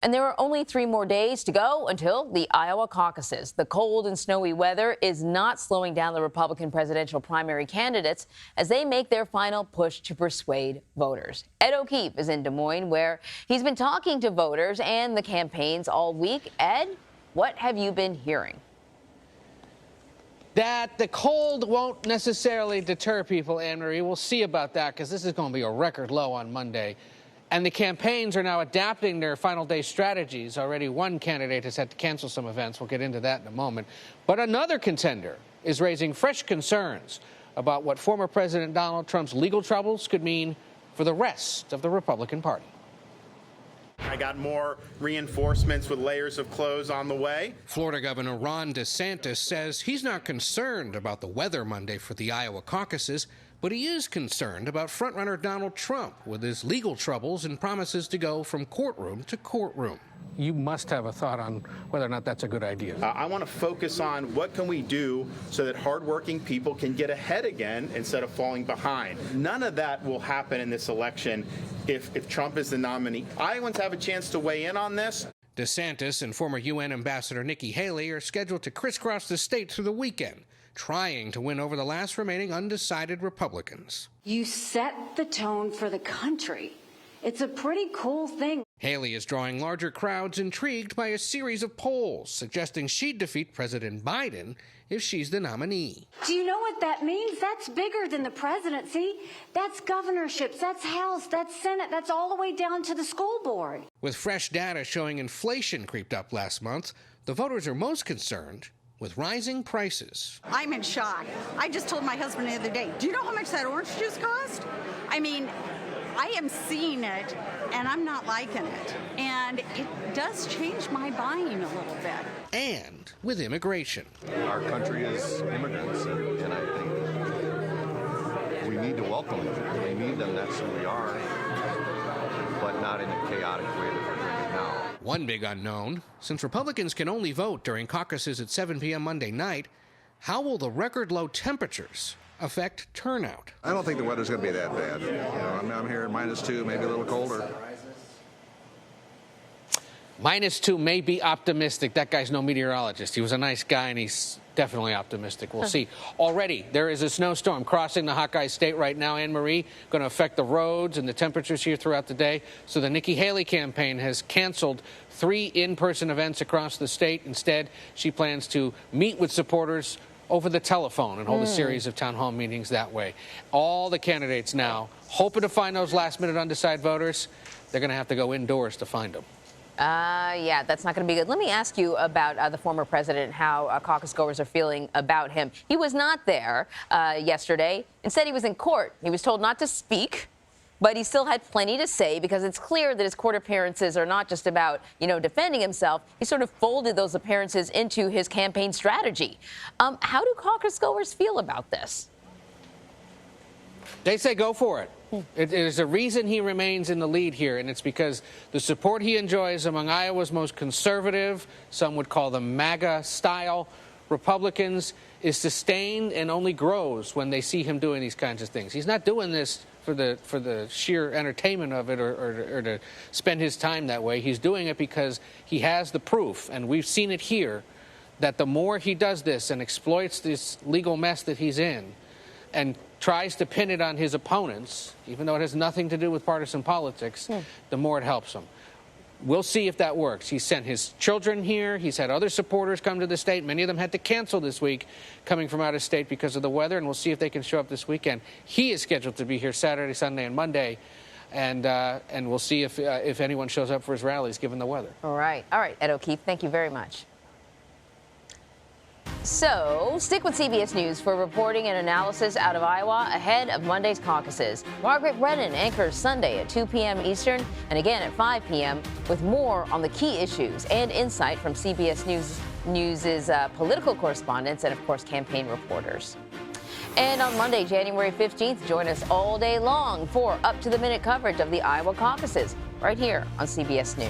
And there are only 3 more days to go until the Iowa caucuses. The cold and snowy weather is not slowing down the Republican presidential primary candidates as they make their final push to persuade voters. Ed O'Keefe is in Des Moines, where he's been talking to voters and the campaigns all week. Ed, what have you been hearing? That the cold won't necessarily deter people, Anne-Marie. We'll see about that, because this is going to be a record low on Monday. And the campaigns are now adapting their final day strategies. Already one candidate has had to cancel some events. We'll get into that in a moment. But another contender is raising fresh concerns about what former President Donald Trump's legal troubles could mean for the rest of the Republican Party. I got more reinforcements with layers of clothes on the way. Florida Governor Ron DeSantis says he's not concerned about the weather Monday for the Iowa caucuses, but he is concerned about frontrunner Donald Trump with his legal troubles and promises to go from courtroom to courtroom. You must have a thought on whether or not that's a good idea. I want to focus on what can we do so that hardworking people can get ahead again instead of falling behind. None of that will happen in this election if Trump is the nominee. Iowans have a chance to weigh in on this. DeSantis and former UN Ambassador Nikki Haley are scheduled to crisscross the state through the weekend, trying to win over the last remaining undecided Republicans. You set the tone for the country. It's a pretty cool thing. Haley is drawing larger crowds intrigued by a series of polls suggesting she'd defeat President Biden if she's the nominee. Do you know what that means? That's bigger than the presidency. That's governorships, that's House, that's Senate, that's all the way down to the school board. With fresh data showing inflation creeped up last month, the voters are most concerned with rising prices. I'm in shock. I just told my husband the other day, do you know how much that orange juice cost? I mean, I am seeing it, and I'm not liking it. And it does change my buying a little bit. And with immigration. Our country is immigrants, and I think we need to welcome them. We need them, that's who we are, but not in a chaotic way that we're doing now. One big unknown, since Republicans can only vote during caucuses at 7 p.m. Monday night, how will the record low temperatures affect turnout? I don't think the weather's going to be that bad. You know, I'm here at -2, maybe a little colder. -2 may be optimistic. That guy's no meteorologist. He was a nice guy, and he's definitely optimistic. We'll see. Already, there is a snowstorm crossing the Hawkeye State right now, Anne-Marie, going to affect the roads and the temperatures here throughout the day. So the Nikki Haley campaign has canceled 3 in-person events across the state. Instead, she plans to meet with supporters over the telephone and hold a series of town hall meetings that way. All the candidates now hoping to find those last-minute undecided voters. They're going to have to go indoors to find them. Yeah, that's not going to be good. Let me ask you about the former president, how caucus goers are feeling about him. He was not there yesterday. Instead, he was in court. He was told not to speak, but he still had plenty to say, because it's clear that his court appearances are not just about, defending himself. He sort of folded those appearances into his campaign strategy. How do caucus goers feel about this? They say go for it. There's a reason he remains in the lead here, and it's because the support he enjoys among Iowa's most conservative, some would call them MAGA-style Republicans, is sustained and only grows when they see him doing these kinds of things. He's not doing this for the sheer entertainment of it or to spend his time that way. He's doing it because he has the proof, and we've seen it here, that the more he does this and exploits this legal mess that he's in and tries to pin it on his opponents, even though it has nothing to do with partisan politics, the more it helps him. We'll see if that works. He sent his children here. He's had other supporters come to the state. Many of them had to cancel this week coming from out of state because of the weather, and we'll see if they can show up this weekend. He is scheduled to be here Saturday, Sunday, and Monday, and we'll see if anyone shows up for his rallies given the weather. All right, Ed O'Keefe, thank you very much. So, stick with CBS News for reporting and analysis out of Iowa ahead of Monday's caucuses. Margaret Brennan anchors Sunday at 2 p.m. Eastern and again at 5 p.m. with more on the key issues and insight from CBS News's political correspondents and, of course, campaign reporters. And on Monday, January 15th, join us all day long for up-to-the-minute coverage of the Iowa caucuses right here on CBS News.